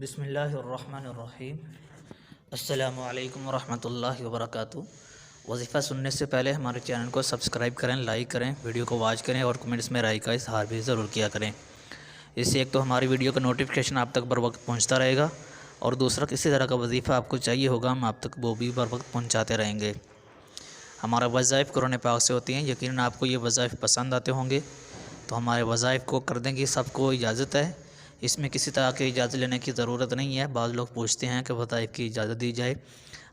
بسم اللہ الرحمن الرحیم۔ السلام علیکم ورحمۃ اللہ وبرکاتہ۔ وظیفہ سننے سے پہلے ہمارے چینل کو سبسکرائب کریں، لائک کریں، ویڈیو کو واچ کریں اور کمنٹس میں رائے کا اظہار بھی ضرور کیا کریں۔ اس سے ایک تو ہماری ویڈیو کا نوٹیفیکیشن آپ تک بر وقت پہنچتا رہے گا، اور دوسرا کسی طرح کا وظیفہ آپ کو چاہیے ہوگا ہم آپ تک وہ بھی بر وقت پہنچاتے رہیں گے۔ ہمارا وظائف قرآن پاک سے ہوتی ہیں، یقیناً آپ کو یہ وظائف پسند آتے ہوں گے، تو ہمارے وظائف کو کر دیں گے، سب کو اجازت ہے، اس میں کسی طرح کی اجازت لینے کی ضرورت نہیں ہے۔ بعض لوگ پوچھتے ہیں کہ وظائف کی اجازت دی جائے،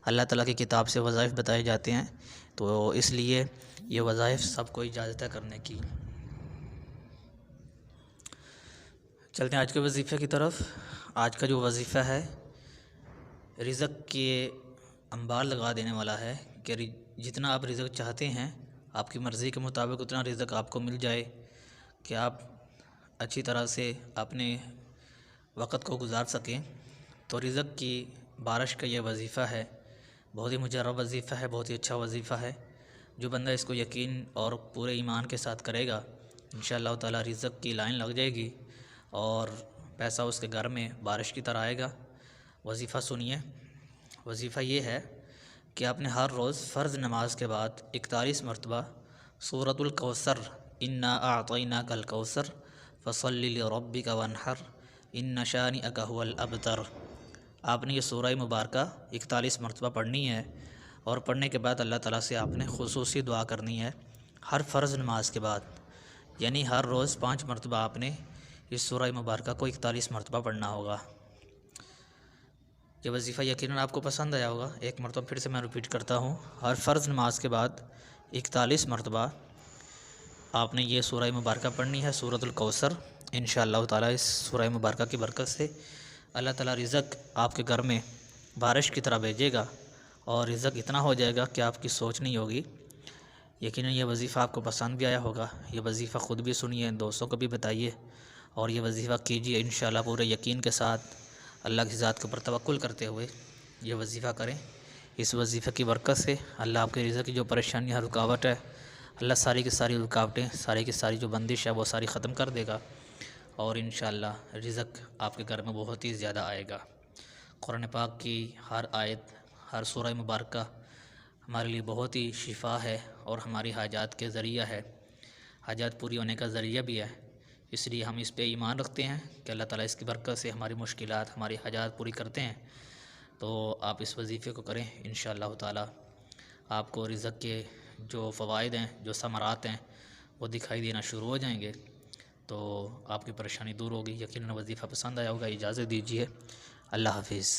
اللہ تعالیٰ کی کتاب سے وظائف بتائے جاتے ہیں، تو اس لیے یہ وظائف سب کو اجازت ہے کرنے کی۔ چلتے ہیں آج کے وظیفے کی طرف۔ آج کا جو وظیفہ ہے رزق کے انبار لگا دینے والا ہے، کہ جتنا آپ رزق چاہتے ہیں آپ کی مرضی کے مطابق اتنا رزق آپ کو مل جائے، کہ آپ اچھی طرح سے اپنے وقت کو گزار سکیں۔ تو رزق کی بارش کا یہ وظیفہ ہے، بہت ہی مجرب وظیفہ ہے، بہت ہی اچھا وظیفہ ہے۔ جو بندہ اس کو یقین اور پورے ایمان کے ساتھ کرے گا، انشاءاللہ تعالیٰ رزق کی لائن لگ جائے گی اور پیسہ اس کے گھر میں بارش کی طرح آئے گا۔ وظیفہ سنیے۔ وظیفہ یہ ہے کہ آپ نے ہر روز فرض نماز کے بعد 41 مرتبہ سورۃ الکوثر انا اعطیناک الکوثر فصلی لربک وانحر ان شانئک ھو الابتر، آپ نے یہ سورہ مبارکہ 41 مرتبہ پڑھنی ہے، اور پڑھنے کے بعد اللہ تعالیٰ سے آپ نے خصوصی دعا کرنی ہے ہر فرض نماز کے بعد، یعنی ہر روز 5 مرتبہ آپ نے اس سورہ مبارکہ کو 41 مرتبہ پڑھنا ہوگا۔ یہ وظیفہ یقیناً آپ کو پسند آیا ہوگا۔ ایک مرتبہ پھر سے میں ریپیٹ کرتا ہوں، ہر فرض نماز کے بعد 41 مرتبہ آپ نے یہ سورہ مبارکہ پڑھنی ہے، سورۃ الکوثر۔ انشاءاللہ تعالیٰ اس سورہ مبارکہ کی برکت سے اللہ تعالیٰ رزق آپ کے گھر میں بارش کی طرح بھیجے گا، اور رزق اتنا ہو جائے گا کہ آپ کی سوچ نہیں ہوگی۔ یقیناً یہ وظیفہ آپ کو پسند بھی آیا ہوگا۔ یہ وظیفہ خود بھی سنیے، دوستوں کو بھی بتائیے، اور یہ وظیفہ کیجیے انشاءاللہ پورے یقین کے ساتھ، اللہ کی ذات کے اوپر توکل کرتے ہوئے یہ وظیفہ کریں۔ اس وظیفہ کی برکت سے اللہ آپ کے رزق کی جو پریشانیاں رکاوٹ ہے، اللہ ساری کی ساری رکاوٹیں، ساری کی ساری جو بندش ہے وہ ساری ختم کر دے گا، اور انشاءاللہ رزق آپ کے گھر میں بہت ہی زیادہ آئے گا۔ قرآن پاک کی ہر آیت، ہر سورہ مبارکہ ہمارے لیے بہت ہی شفا ہے، اور ہماری حاجات کے ذریعہ ہے، حاجات پوری ہونے کا ذریعہ بھی ہے۔ اس لیے ہم اس پہ ایمان رکھتے ہیں کہ اللہ تعالیٰ اس کی برکت سے ہماری مشکلات، ہماری حاجات پوری کرتے ہیں۔ تو آپ اس وظیفے کو کریں، انشاءاللہ تعالیٰ آپ کو رزق کے جو فوائد ہیں، جو ثمرات ہیں، وہ دکھائی دینا شروع ہو جائیں گے، تو آپ کی پریشانی دور ہوگی۔ یقیناً وظیفہ پسند آیا ہوگا، اجازت دیجیے، اللہ حافظ۔